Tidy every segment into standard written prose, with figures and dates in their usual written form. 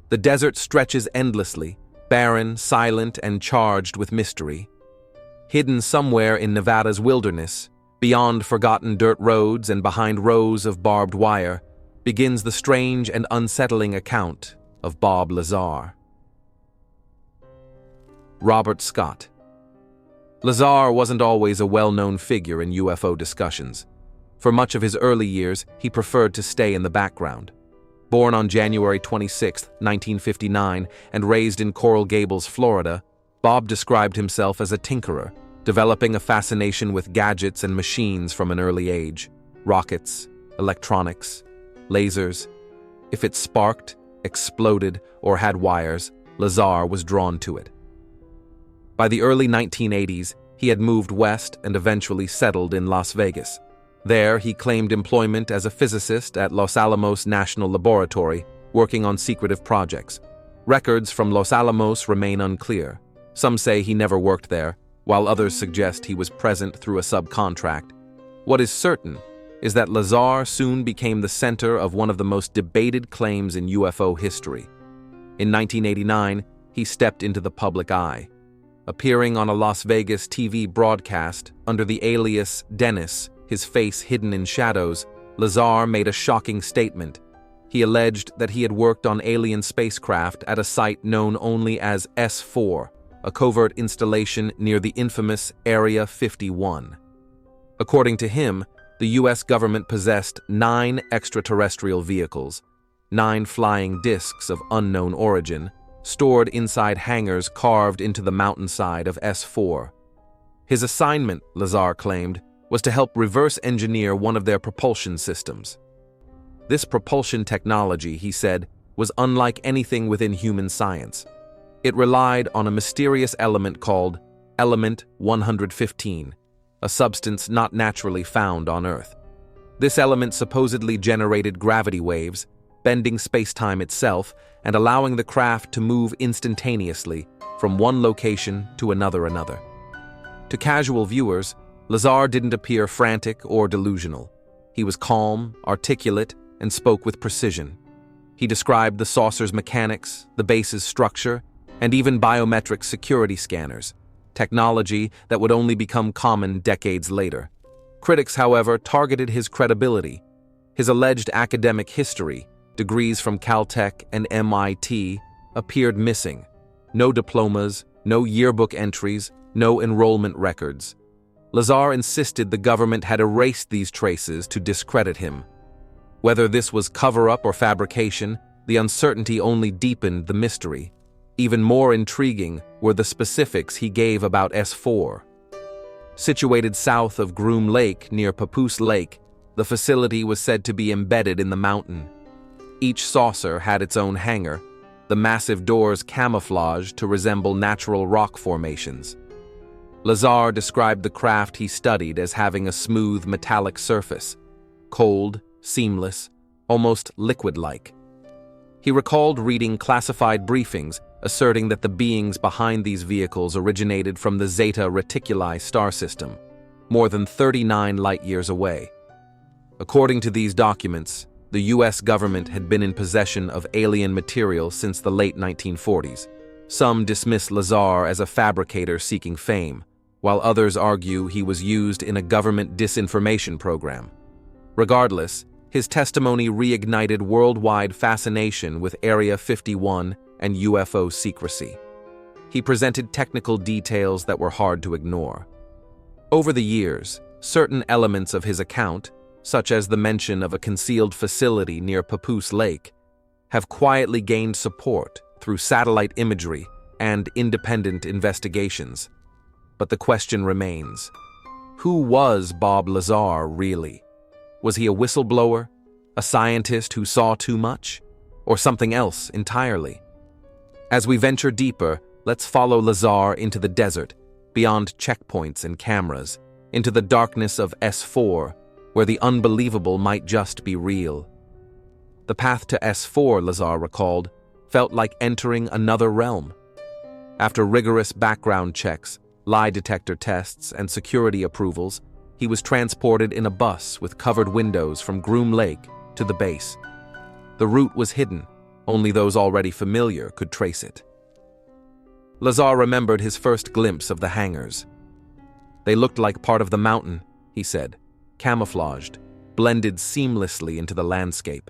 The desert stretches endlessly, barren, silent, and charged with mystery. Hidden somewhere in Nevada's wilderness, beyond forgotten dirt roads and behind rows of barbed wire, begins the strange and unsettling account of Bob Lazar. Robert Scott. Lazar wasn't always a well-known figure in UFO discussions. For much of his early years, he preferred to stay in the background. Born on January 26, 1959, and raised in Coral Gables, Florida, Bob described himself as a tinkerer, developing a fascination with gadgets and machines from an early age. Rockets, electronics, lasers. If it sparked, exploded, or had wires, Lazar was drawn to it. By the early 1980s, he had moved west and eventually settled in Las Vegas. There, he claimed employment as a physicist at Los Alamos National Laboratory, working on secretive projects. Records from Los Alamos remain unclear. Some say he never worked there, while others suggest he was present through a subcontract. What is certain is that Lazar soon became the center of one of the most debated claims in UFO history. In 1989, he stepped into the public eye. Appearing on a Las Vegas TV broadcast under the alias Dennis, his face hidden in shadows, Lazar made a shocking statement. He alleged that he had worked on alien spacecraft at a site known only as S4, a covert installation near the infamous Area 51. According to him, the U.S. government possessed 9 extraterrestrial vehicles, 9 flying discs of unknown origin, stored inside hangars carved into the mountainside of S4. His assignment, Lazar claimed, was to help reverse engineer one of their propulsion systems. This propulsion technology, he said, was unlike anything within human science. It relied on a mysterious element called Element 115, a substance not naturally found on Earth. This element supposedly generated gravity waves, bending space-time itself and allowing the craft to move instantaneously from one location to another. To casual viewers, Lazar didn't appear frantic or delusional. He was calm, articulate, and spoke with precision. He described the saucer's mechanics, the base's structure, and even biometric security scanners, technology that would only become common decades later. Critics, however, targeted his credibility. His alleged academic history, degrees from Caltech and MIT, appeared missing. No diplomas, no yearbook entries, no enrollment records. Lazar insisted the government had erased these traces to discredit him. Whether this was cover-up or fabrication, the uncertainty only deepened the mystery. Even more intriguing were the specifics he gave about S4. Situated south of Groom Lake near Papoose Lake, the facility was said to be embedded in the mountain. Each saucer had its own hangar, the massive doors camouflaged to resemble natural rock formations. Lazar described the craft he studied as having a smooth metallic surface, cold, seamless, almost liquid-like. He recalled reading classified briefings asserting that the beings behind these vehicles originated from the Zeta Reticuli star system, more than 39 light-years away. According to these documents, the U.S. government had been in possession of alien material since the late 1940s. Some dismiss Lazar as a fabricator seeking fame, while others argue he was used in a government disinformation program. Regardless, his testimony reignited worldwide fascination with Area 51 and UFO secrecy. He presented technical details that were hard to ignore. Over the years, certain elements of his account, such as the mention of a concealed facility near Papoose Lake, have quietly gained support through satellite imagery and independent investigations. But the question remains, who was Bob Lazar really? Was he a whistleblower, a scientist who saw too much, or something else entirely? As we venture deeper, let's follow Lazar into the desert, beyond checkpoints and cameras, into the darkness of S4, where the unbelievable might just be real. The path to S4, Lazar recalled, felt like entering another realm. After rigorous background checks, lie detector tests, and security approvals, he was transported in a bus with covered windows from Groom Lake to the base. The route was hidden. Only those already familiar could trace it. Lazar remembered his first glimpse of the hangars. They looked like part of the mountain, he said, camouflaged, blended seamlessly into the landscape.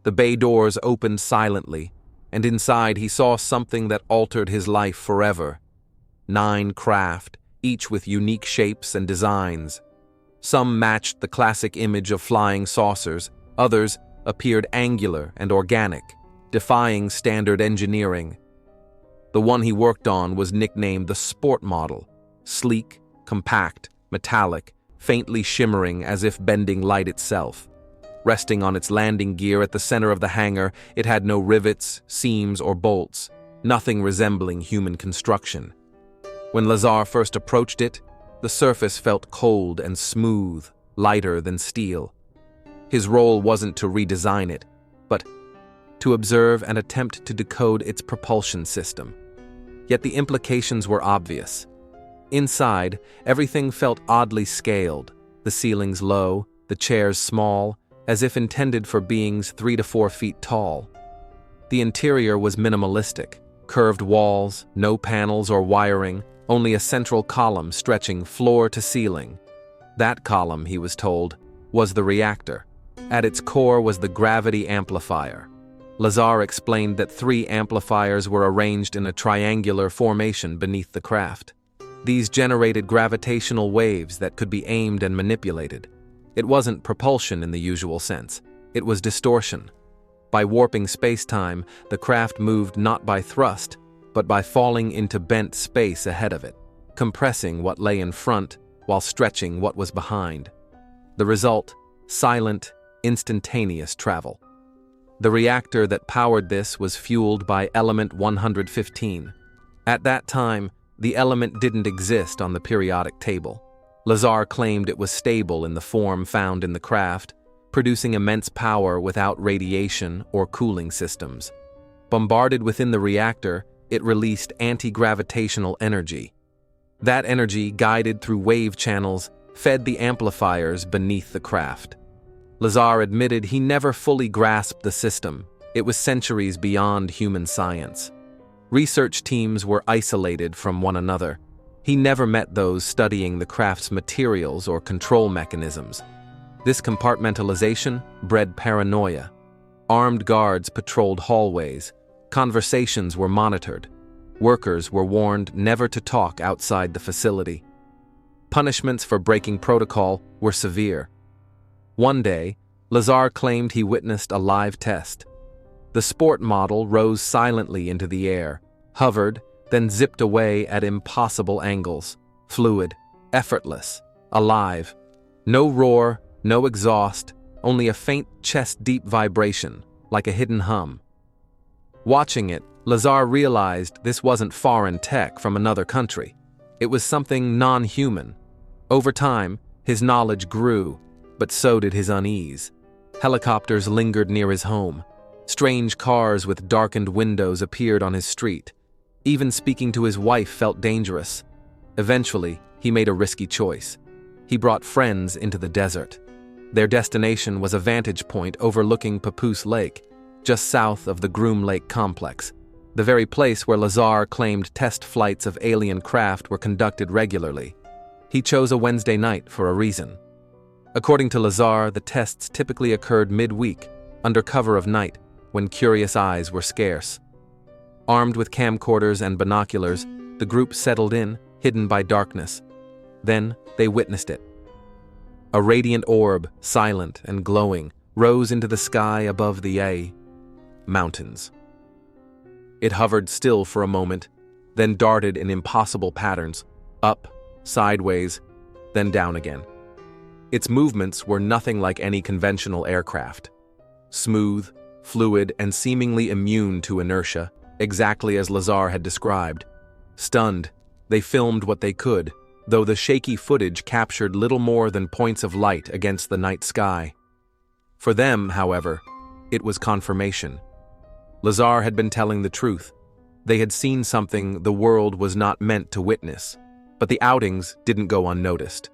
The bay doors opened silently, and inside he saw something that altered his life forever. 9 craft, each with unique shapes and designs. Some matched the classic image of flying saucers, others appeared angular and organic, defying standard engineering. The one he worked on was nicknamed the Sport Model, sleek, compact, metallic, faintly shimmering as if bending light itself. Resting on its landing gear at the center of the hangar, it had no rivets, seams, or bolts, nothing resembling human construction. When Lazar first approached it, the surface felt cold and smooth, lighter than steel. His role wasn't to redesign it, but to observe and attempt to decode its propulsion system. Yet the implications were obvious. Inside, everything felt oddly scaled, the ceilings low, the chairs small, as if intended for beings 3 to 4 feet tall. The interior was minimalistic, curved walls, no panels or wiring, only a central column stretching floor to ceiling. That column, he was told, was the reactor. At its core was the gravity amplifier. Lazar explained that 3 amplifiers were arranged in a triangular formation beneath the craft. These generated gravitational waves that could be aimed and manipulated. It wasn't propulsion in the usual sense. It was distortion. By warping space-time, the craft moved not by thrust, but by falling into bent space ahead of it, compressing what lay in front while stretching what was behind. The result, silent, instantaneous travel. The reactor that powered this was fueled by element 115. At that time, the element didn't exist on the periodic table. Lazar claimed it was stable in the form found in the craft, producing immense power without radiation or cooling systems. Bombarded within the reactor, it released anti-gravitational energy. That energy, guided through wave channels, fed the amplifiers beneath the craft. Lazar admitted he never fully grasped the system. It was centuries beyond human science. Research teams were isolated from one another. He never met those studying the craft's materials or control mechanisms. This compartmentalization bred paranoia. Armed guards patrolled hallways. Conversations were monitored. Workers were warned never to talk outside the facility. Punishments for breaking protocol were severe. One day, Lazar claimed he witnessed a live test. The Sport Model rose silently into the air, hovered, then zipped away at impossible angles, fluid, effortless, alive. No roar, no exhaust, only a faint chest-deep vibration, like a hidden hum. Watching it, Lazar realized this wasn't foreign tech from another country. It was something non-human. Over time, his knowledge grew, but so did his unease. Helicopters lingered near his home. Strange cars with darkened windows appeared on his street. Even speaking to his wife felt dangerous. Eventually, he made a risky choice. He brought friends into the desert. Their destination was a vantage point overlooking Papoose Lake, just south of the Groom Lake complex, the very place where Lazar claimed test flights of alien craft were conducted regularly. He chose a Wednesday night for a reason. According to Lazar, the tests typically occurred midweek, under cover of night, when curious eyes were scarce. Armed with camcorders and binoculars, the group settled in, hidden by darkness. Then they witnessed it. A radiant orb, silent and glowing, rose into the sky above the mountains. It hovered still for a moment, then darted in impossible patterns, up, sideways, then down again. Its movements were nothing like any conventional aircraft. Smooth, fluid, and seemingly immune to inertia, exactly as Lazar had described. Stunned, they filmed what they could, though the shaky footage captured little more than points of light against the night sky. For them, however, it was confirmation. Lazar had been telling the truth. They had seen something the world was not meant to witness, but the outings didn't go unnoticed.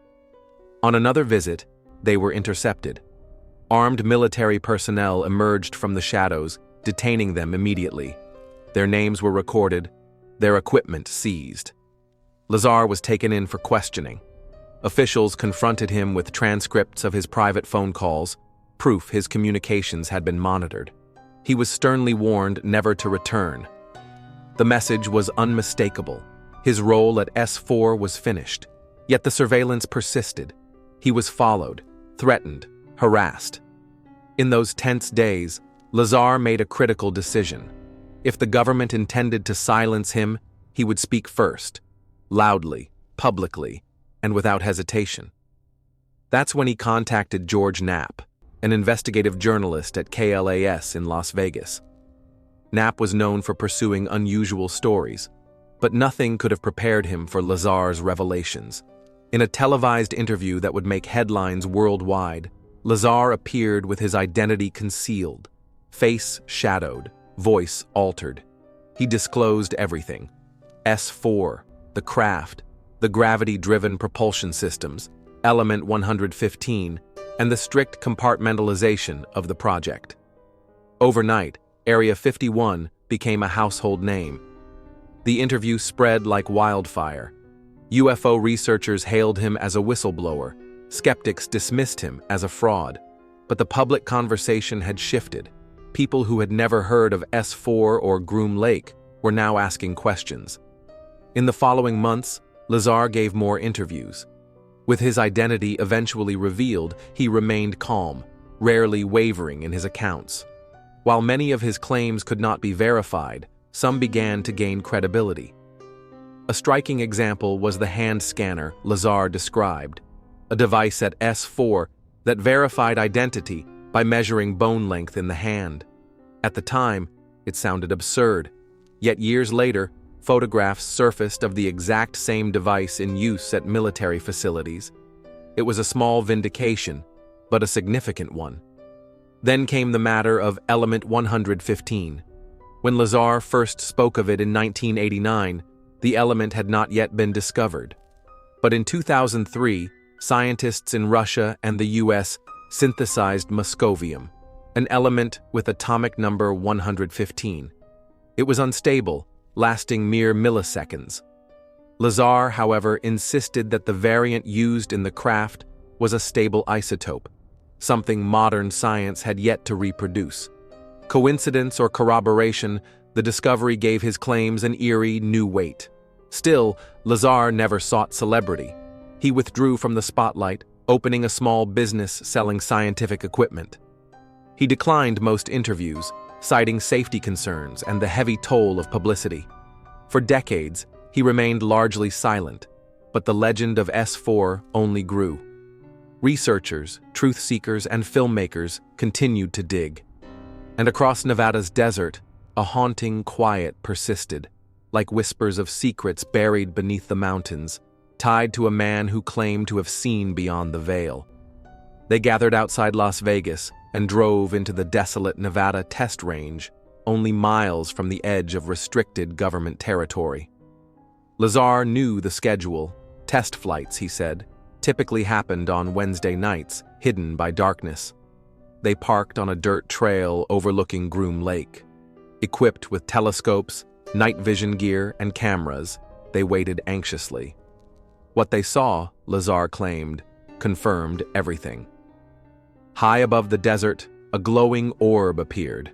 On another visit, they were intercepted. Armed military personnel emerged from the shadows, detaining them immediately. Their names were recorded, their equipment seized. Lazar was taken in for questioning. Officials confronted him with transcripts of his private phone calls, proof his communications had been monitored. He was sternly warned never to return. The message was unmistakable. His role at S4 was finished. Yet the surveillance persisted. He was followed, threatened, harassed. In those tense days, Lazar made a critical decision. If the government intended to silence him, he would speak first, loudly, publicly, and without hesitation. That's when he contacted George Knapp, an investigative journalist at KLAS in Las Vegas. Knapp was known for pursuing unusual stories, but nothing could have prepared him for Lazar's revelations. In a televised interview that would make headlines worldwide, Lazar appeared with his identity concealed, face shadowed, voice altered. He disclosed everything: S4, the craft, the gravity-driven propulsion systems, Element 115, and the strict compartmentalization of the project. Overnight, Area 51 became a household name. The interview spread like wildfire. UFO researchers hailed him as a whistleblower. Skeptics dismissed him as a fraud. But the public conversation had shifted. People who had never heard of S4 or Groom Lake were now asking questions. In the following months, Lazar gave more interviews. With his identity eventually revealed, he remained calm, rarely wavering in his accounts. While many of his claims could not be verified, some began to gain credibility. A striking example was the hand scanner Lazar described, a device at S4 that verified identity by measuring bone length in the hand. At the time, it sounded absurd, yet years later, photographs surfaced of the exact same device in use at military facilities. It was a small vindication, but a significant one. Then came the matter of Element 115. When Lazar first spoke of it in 1989, the element had not yet been discovered. But in 2003, scientists in Russia and the US synthesized moscovium, an element with atomic number 115. It was unstable, lasting mere milliseconds. Lazar, however, insisted that the variant used in the craft was a stable isotope, something modern science had yet to reproduce. Coincidence or corroboration, the discovery gave his claims an eerie new weight. Still, Lazar never sought celebrity. He withdrew from the spotlight, opening a small business selling scientific equipment. He declined most interviews, citing safety concerns and the heavy toll of publicity. For decades, he remained largely silent, but the legend of S4 only grew. Researchers, truth seekers, and filmmakers continued to dig. And across Nevada's desert, a haunting quiet persisted, like whispers of secrets buried beneath the mountains, tied to a man who claimed to have seen beyond the veil. They gathered outside Las Vegas and drove into the desolate Nevada test range, only miles from the edge of restricted government territory. Lazar knew the schedule. Test flights, he said, typically happened on Wednesday nights, hidden by darkness. They parked on a dirt trail overlooking Groom Lake. Equipped with telescopes, night vision gear, and cameras, they waited anxiously. What they saw, Lazar claimed, confirmed everything. High above the desert, a glowing orb appeared.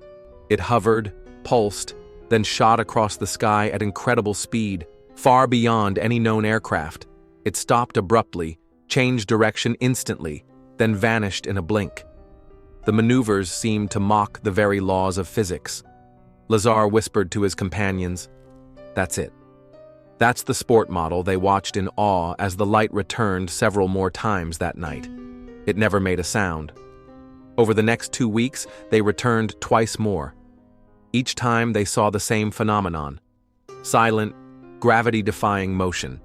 It hovered, pulsed, then shot across the sky at incredible speed, far beyond any known aircraft. It stopped abruptly, changed direction instantly, then vanished in a blink. The maneuvers seemed to mock the very laws of physics. Lazar whispered to his companions, "That's it." That's the sport model they watched in awe as the light returned several more times that night. It never made a sound. Over the next 2 weeks, they returned twice more. Each time they saw the same phenomenon: silent, gravity-defying motion.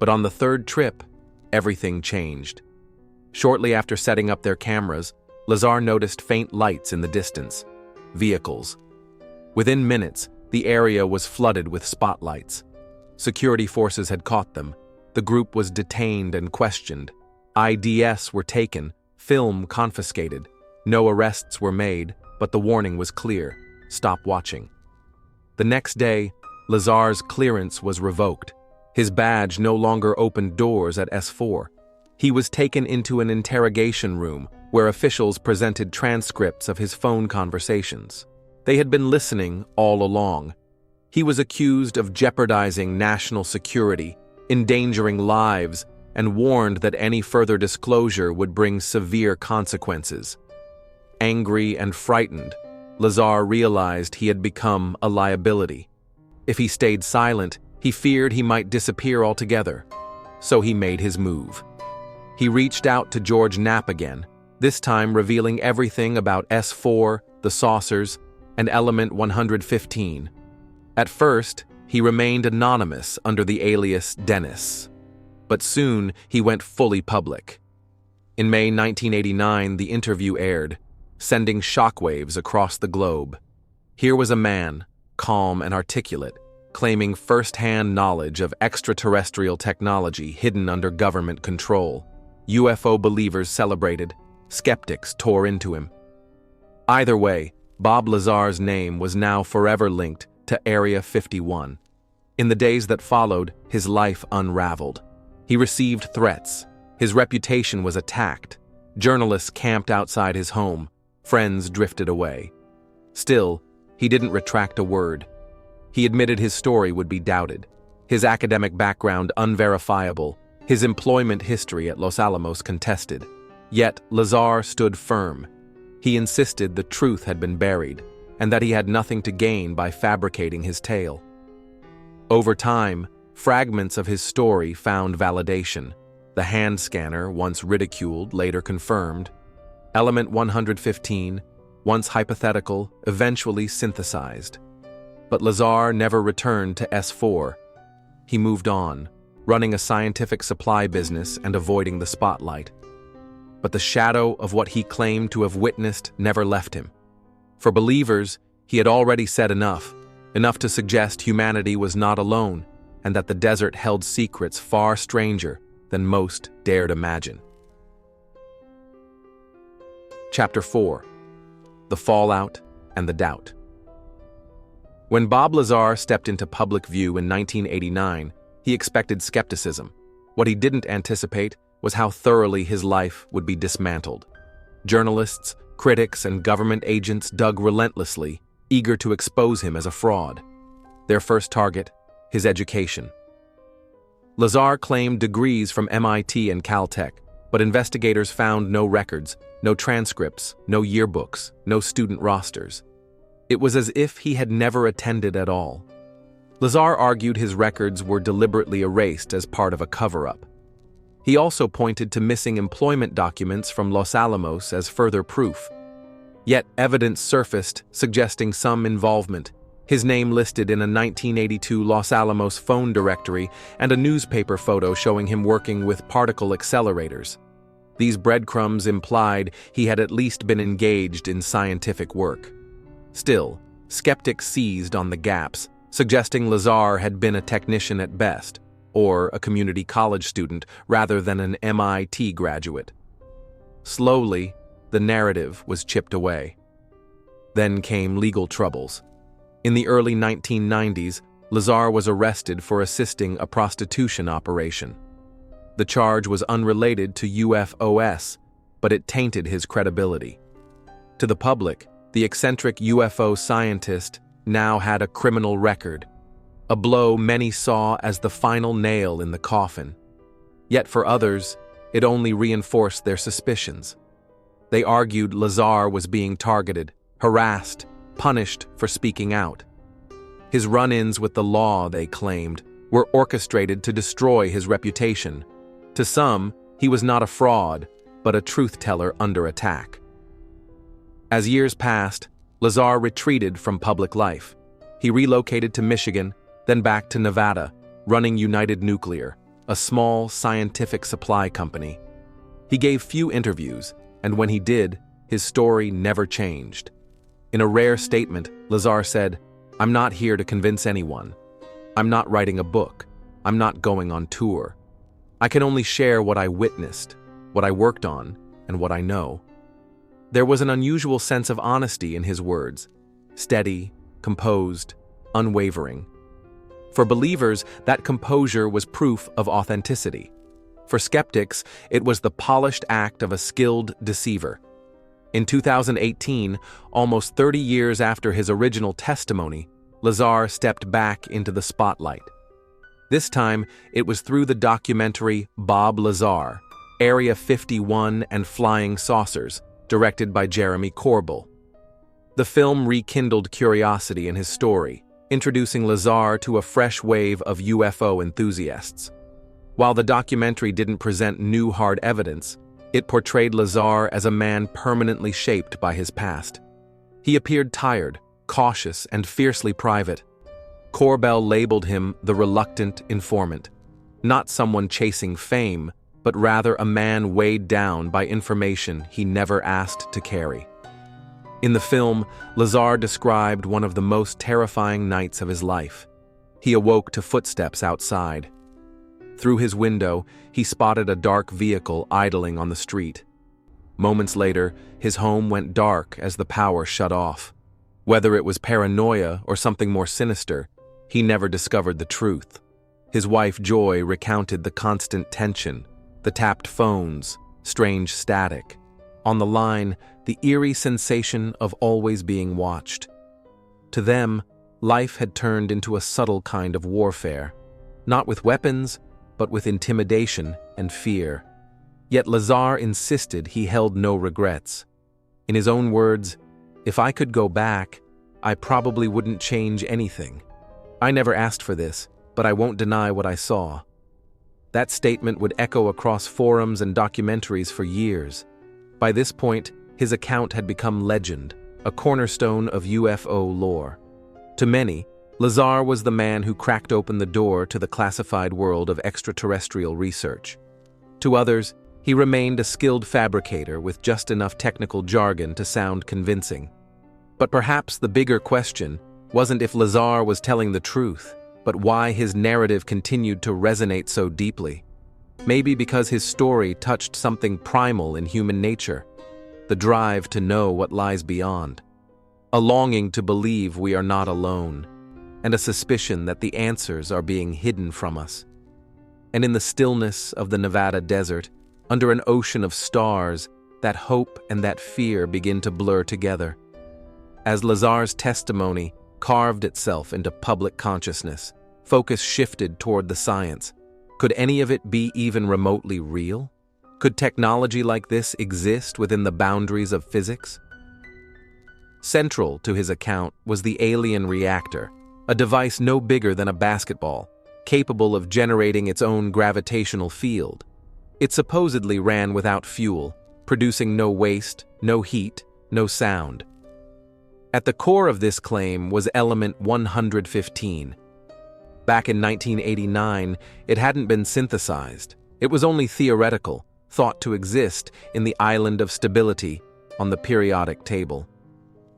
But on the third trip, everything changed. Shortly after setting up their cameras, Lazar noticed faint lights in the distance. Vehicles. Within minutes, the area was flooded with spotlights. Security forces had caught them. The group was detained and questioned. IDs were taken, film confiscated. No arrests were made, but the warning was clear. stop watching. The next day, Lazar's clearance was revoked. His badge no longer opened doors at S4. He was taken into an interrogation room where officials presented transcripts of his phone conversations. They had been listening all along. He was accused of jeopardizing national security, endangering lives, and warned that any further disclosure would bring severe consequences. Angry and frightened, Lazar realized he had become a liability. If he stayed silent, he feared he might disappear altogether. So he made his move. He reached out to George Knapp again, this time revealing everything about S4, the saucers, and Element 115. At first, he remained anonymous under the alias Dennis. But soon, he went fully public. In May 1989, the interview aired, sending shockwaves across the globe. Here was a man, calm and articulate, claiming first-hand knowledge of extraterrestrial technology hidden under government control. UFO believers celebrated, skeptics tore into him. Either way, Bob Lazar's name was now forever linked to Area 51. In the days that followed, his life unraveled. He received threats. His reputation was attacked. Journalists camped outside his home. Friends drifted away. Still, he didn't retract a word. He admitted his story would be doubted, his academic background unverifiable, his employment history at Los Alamos contested. Yet Lazar stood firm. He insisted the truth had been buried, and that he had nothing to gain by fabricating his tale. Over time, fragments of his story found validation. The hand scanner, once ridiculed, later confirmed. Element 115, once hypothetical, eventually synthesized. But Lazar never returned to S4. He moved on, running a scientific supply business and avoiding the spotlight. But the shadow of what he claimed to have witnessed never left him. For believers, he had already said enough to suggest humanity was not alone, and that the desert held secrets far stranger than most dared imagine. Chapter 4: The Fallout and the Doubt. When Bob Lazar stepped into public view in 1989, he expected skepticism. What he didn't anticipate was how thoroughly his life would be dismantled. Journalists, critics, and government agents dug relentlessly, eager to expose him as a fraud. Their first target, his education. Lazar claimed degrees from MIT and Caltech, but investigators found no records, no transcripts, no yearbooks, no student rosters. It was as if he had never attended at all. Lazar argued his records were deliberately erased as part of a cover-up. He also pointed to missing employment documents from Los Alamos as further proof. Yet evidence surfaced suggesting some involvement, his name listed in a 1982 Los Alamos phone directory and a newspaper photo showing him working with particle accelerators. These breadcrumbs implied he had at least been engaged in scientific work. Still, skeptics seized on the gaps, suggesting Lazar had been a technician at best, or a community college student rather than an MIT graduate. Slowly, the narrative was chipped away. Then came legal troubles. In the early 1990s, Lazar was arrested for assisting a prostitution operation. The charge was unrelated to UFOs, but it tainted his credibility. To the public, the eccentric UFO scientist now had a criminal record, a blow many saw as the final nail in the coffin. Yet for others, it only reinforced their suspicions. They argued Lazar was being targeted, harassed, punished for speaking out. His run-ins with the law, they claimed, were orchestrated to destroy his reputation. To some, he was not a fraud, but a truth-teller under attack. As years passed, Lazar retreated from public life. He relocated to Michigan, then back to Nevada, running United Nuclear, a small scientific supply company. He gave few interviews, and when he did, his story never changed. In a rare statement, Lazar said, "I'm not here to convince anyone. I'm not writing a book. I'm not going on tour. I can only share what I witnessed, what I worked on, and what I know." There was an unusual sense of honesty in his words. steady, composed, unwavering. For believers, that composure was proof of authenticity. For skeptics, it was the polished act of a skilled deceiver. In 2018, almost 30 years after his original testimony, Lazar stepped back into the spotlight. This time, it was through the documentary Bob Lazar, Area 51 and Flying Saucers, directed by Jeremy Corbell. The film rekindled curiosity in his story, introducing Lazar to a fresh wave of UFO enthusiasts. While the documentary didn't present new hard evidence, it portrayed Lazar as a man permanently shaped by his past. He appeared tired, cautious, and fiercely private. Corbell labeled him the reluctant informant, not someone chasing fame, but rather a man weighed down by information he never asked to carry. In the film, Lazar described one of the most terrifying nights of his life. He awoke to footsteps outside. Through his window, he spotted a dark vehicle idling on the street. Moments later, his home went dark as the power shut off. Whether it was paranoia or something more sinister, he never discovered the truth. His wife Joy recounted the constant tension, the tapped phones, strange static. On the line, the eerie sensation of always being watched. To them, life had turned into a subtle kind of warfare, not with weapons, but with intimidation and fear. Yet Lazar insisted he held no regrets. In his own words, "If I could go back, I probably wouldn't change anything. I never asked for this, but I won't deny what I saw." That statement would echo across forums and documentaries for years. By this point, his account had become legend, a cornerstone of UFO lore. To many, Lazar was the man who cracked open the door to the classified world of extraterrestrial research. To others, he remained a skilled fabricator with just enough technical jargon to sound convincing. But perhaps the bigger question wasn't if Lazar was telling the truth, but why his narrative continued to resonate so deeply. Maybe because his story touched something primal in human nature, the drive to know what lies beyond, a longing to believe we are not alone, and a suspicion that the answers are being hidden from us. And in the stillness of the Nevada desert, under an ocean of stars, that hope and that fear begin to blur together. As Lazar's testimony carved itself into public consciousness, focus shifted toward the science. Could any of it be even remotely real? Could technology like this exist within the boundaries of physics? Central to his account was the alien reactor, a device no bigger than a basketball, capable of generating its own gravitational field. It supposedly ran without fuel, producing no waste, no heat, no sound. At the core of this claim was element 115. Back in 1989, it hadn't been synthesized. It was only theoretical, thought to exist in the island of stability on the periodic table.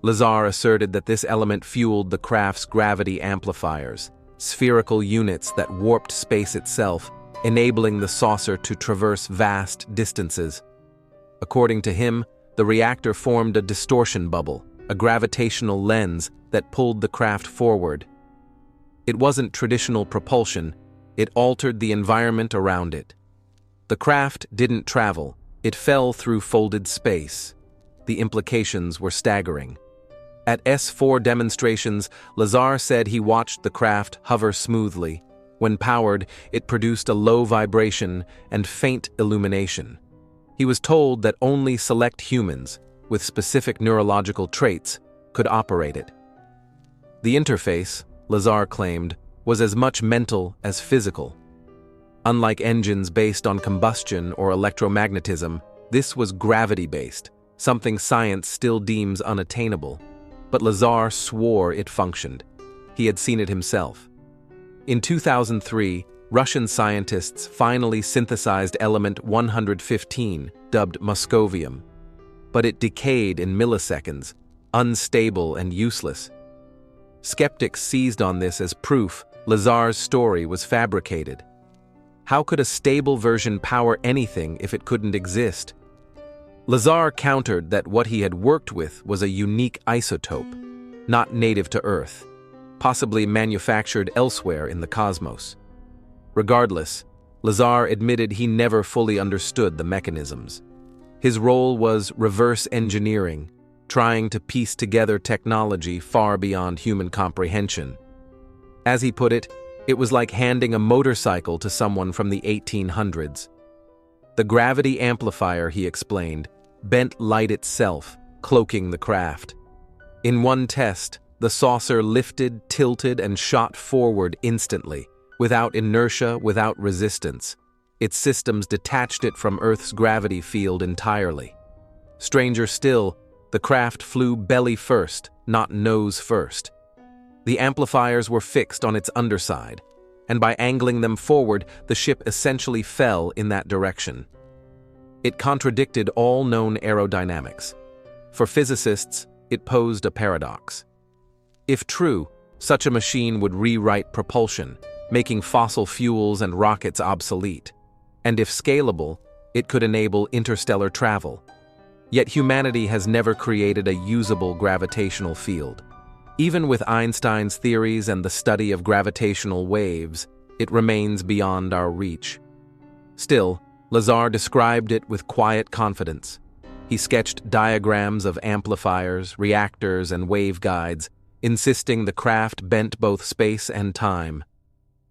Lazar asserted that this element fueled the craft's gravity amplifiers, spherical units that warped space itself, enabling the saucer to traverse vast distances. According to him, the reactor formed a distortion bubble, a gravitational lens that pulled the craft forward. It wasn't traditional propulsion, it altered the environment around it. The craft didn't travel, it fell through folded space. The implications were staggering. At S4 demonstrations, Lazar said he watched the craft hover smoothly. When powered, it produced a low vibration and faint illumination. He was told that only select humans, with specific neurological traits, could operate it. The interface, Lazar claimed, was as much mental as physical. Unlike engines based on combustion or electromagnetism, this was gravity-based, something science still deems unattainable. But Lazar swore it functioned. He had seen it himself. In 2003, Russian scientists finally synthesized element 115, dubbed moscovium. But it decayed in milliseconds, unstable and useless. Skeptics seized on this as proof Lazar's story was fabricated. How could a stable version power anything if it couldn't exist? Lazar countered that what he had worked with was a unique isotope, not native to Earth, possibly manufactured elsewhere in the cosmos. Regardless, Lazar admitted he never fully understood the mechanisms. His role was reverse engineering, trying to piece together technology far beyond human comprehension. As he put it, it was like handing a motorcycle to someone from the 1800s. The gravity amplifier, he explained, bent light itself, cloaking the craft. In one test, the saucer lifted, tilted, and shot forward instantly, without inertia, without resistance. Its systems detached it from Earth's gravity field entirely. Stranger still, the craft flew belly first, not nose first. The amplifiers were fixed on its underside, and by angling them forward, the ship essentially fell in that direction. It contradicted all known aerodynamics. For physicists, it posed a paradox. If true, such a machine would rewrite propulsion, making fossil fuels and rockets obsolete. And if scalable, it could enable interstellar travel. Yet humanity has never created a usable gravitational field. Even with Einstein's theories and the study of gravitational waves, it remains beyond our reach. Still, Lazar described it with quiet confidence. He sketched diagrams of amplifiers, reactors, and waveguides, insisting the craft bent both space and time.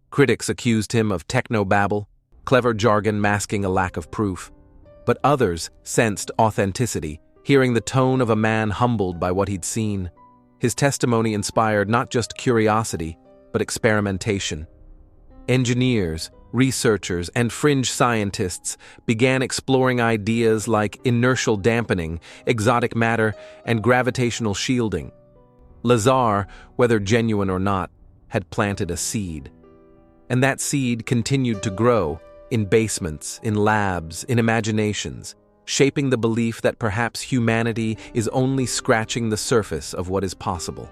Critics accused him of technobabble, clever jargon masking a lack of proof. But others sensed authenticity, hearing the tone of a man humbled by what he'd seen. His testimony inspired not just curiosity, but experimentation. Engineers, researchers, and fringe scientists began exploring ideas like inertial dampening, exotic matter, and gravitational shielding. Lazar, whether genuine or not, had planted a seed. And that seed continued to grow, in basements, in labs, in imaginations, shaping the belief that perhaps humanity is only scratching the surface of what is possible.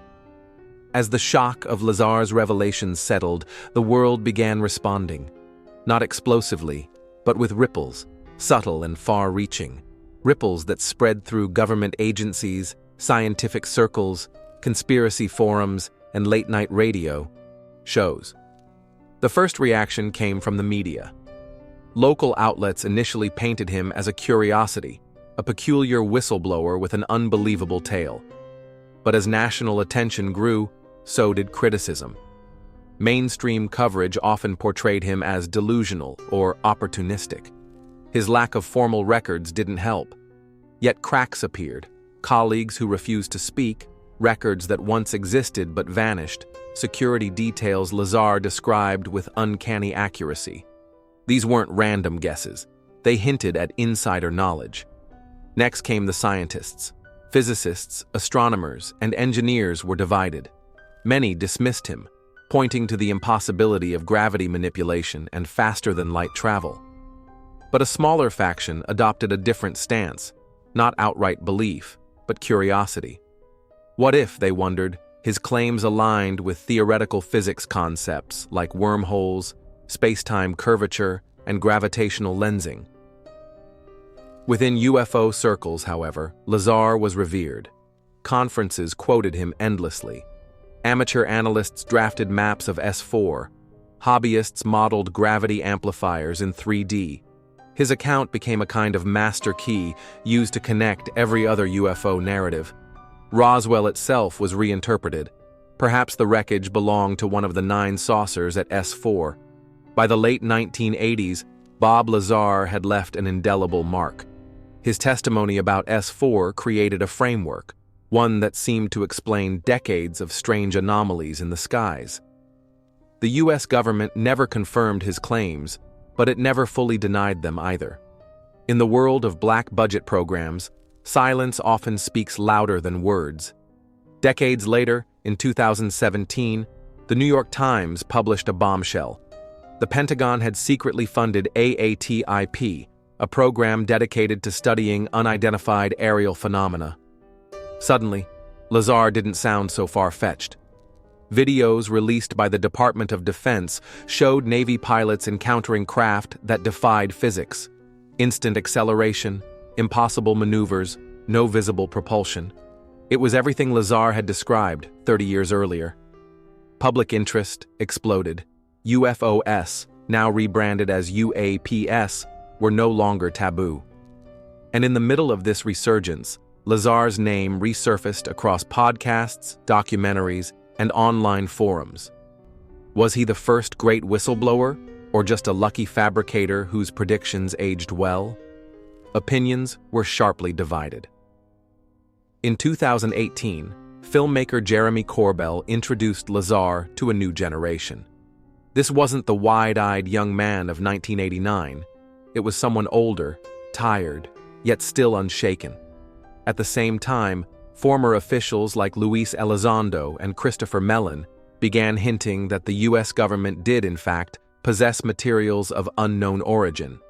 As the shock of Lazar's revelations settled, the world began responding, not explosively, but with ripples, subtle and far-reaching, ripples that spread through government agencies, scientific circles, conspiracy forums, and late-night radio shows. The first reaction came from the media. Local outlets initially painted him as a curiosity, a peculiar whistleblower with an unbelievable tale. But as national attention grew, so did criticism. Mainstream coverage often portrayed him as delusional or opportunistic. His lack of formal records didn't help. Yet cracks appeared, colleagues who refused to speak, records that once existed but vanished, security details Lazar described with uncanny accuracy. These weren't random guesses. They hinted at insider knowledge. Next came the scientists. Physicists, astronomers, and engineers were divided. Many dismissed him, pointing to the impossibility of gravity manipulation and faster-than-light travel. But a smaller faction adopted a different stance, not outright belief, but curiosity. What if, they wondered, his claims aligned with theoretical physics concepts like wormholes, space-time curvature, and gravitational lensing? Within UFO circles, however, Lazar was revered. Conferences quoted him endlessly. Amateur analysts drafted maps of S4. Hobbyists modeled gravity amplifiers in 3D. His account became a kind of master key used to connect every other UFO narrative. Roswell itself was reinterpreted. Perhaps the wreckage belonged to one of the 9 saucers at S4. By the late 1980s, Bob Lazar had left an indelible mark. His testimony about S4 created a framework, one that seemed to explain decades of strange anomalies in the skies. The US government never confirmed his claims, but it never fully denied them either. In the world of black budget programs, silence often speaks louder than words. Decades later, in 2017, the New York Times published a bombshell. The Pentagon had secretly funded AATIP, a program dedicated to studying unidentified aerial phenomena. Suddenly, Lazar didn't sound so far-fetched. Videos released by the Department of Defense showed Navy pilots encountering craft that defied physics. Instant acceleration, impossible maneuvers, no visible propulsion. It was everything Lazar had described 30 years earlier. Public interest exploded. UFOs, now rebranded as UAPs, were no longer taboo. And in the middle of this resurgence, Lazar's name resurfaced across podcasts, documentaries, and online forums. Was he the first great whistleblower, or just a lucky fabricator whose predictions aged well? Opinions were sharply divided. In 2018, filmmaker Jeremy Corbell introduced Lazar to a new generation. This wasn't the wide-eyed young man of 1989. It was someone older, tired, yet still unshaken. At the same time, former officials like Luis Elizondo and Christopher Mellon began hinting that the U.S. government did, in fact, possess materials of unknown origin.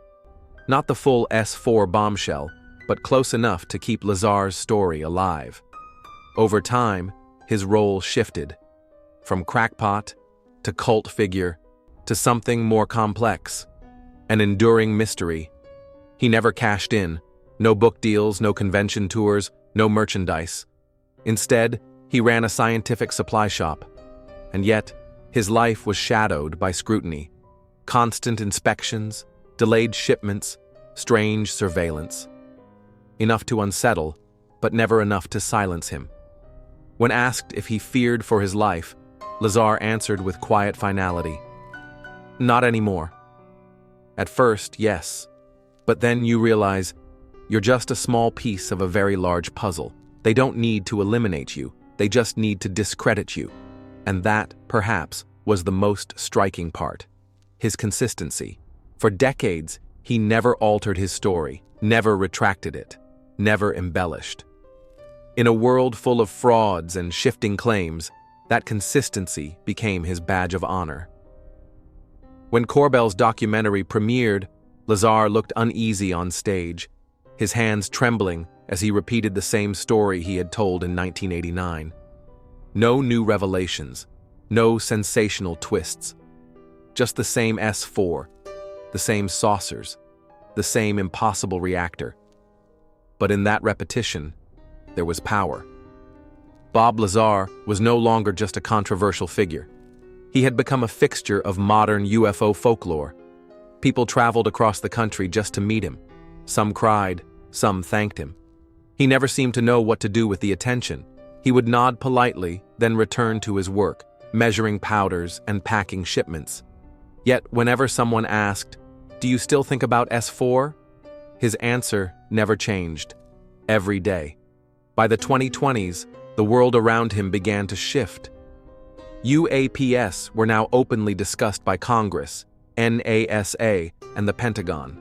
Not the full S4 bombshell, but close enough to keep Lazar's story alive. Over time, his role shifted, from crackpot to cult figure to something more complex, an enduring mystery. He never cashed in. No book deals, no convention tours, no merchandise. Instead, he ran a scientific supply shop. And yet, his life was shadowed by scrutiny. Constant inspections, delayed shipments, strange surveillance. Enough to unsettle, but never enough to silence him. When asked if he feared for his life, Lazar answered with quiet finality, "Not anymore. At first, yes. But then you realize you're just a small piece of a very large puzzle. They don't need to eliminate you, they just need to discredit you." And that, perhaps, was the most striking part. His consistency. For decades, he never altered his story, never retracted it, never embellished. In a world full of frauds and shifting claims, that consistency became his badge of honor. When Corbell's documentary premiered, Lazar looked uneasy on stage, his hands trembling as he repeated the same story he had told in 1989. No new revelations, no sensational twists. Just the same S4, the same saucers, the same impossible reactor. But in that repetition, there was power. Bob Lazar was no longer just a controversial figure. He had become a fixture of modern UFO folklore. People traveled across the country just to meet him. Some cried, some thanked him. He never seemed to know what to do with the attention. He would nod politely, then return to his work, measuring powders and packing shipments. Yet whenever someone asked, "Do you still think about S4?" his answer never changed. Every day. By the 2020s, the world around him began to shift. UAPs were now openly discussed by Congress, NASA, and the Pentagon.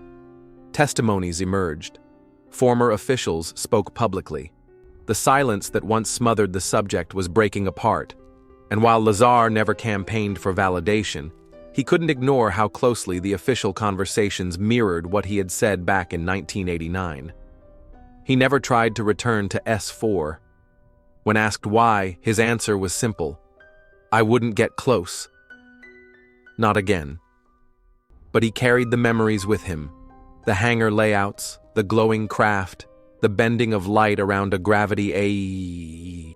Testimonies emerged. Former officials spoke publicly. The silence that once smothered the subject was breaking apart, and while Lazar never campaigned for validation, he couldn't ignore how closely the official conversations mirrored what he had said back in 1989. He never tried to return to S4. When asked why, his answer was simple: "I wouldn't get close. Not again." But he carried the memories with him. The hangar layouts, the glowing craft, the bending of light around a gravity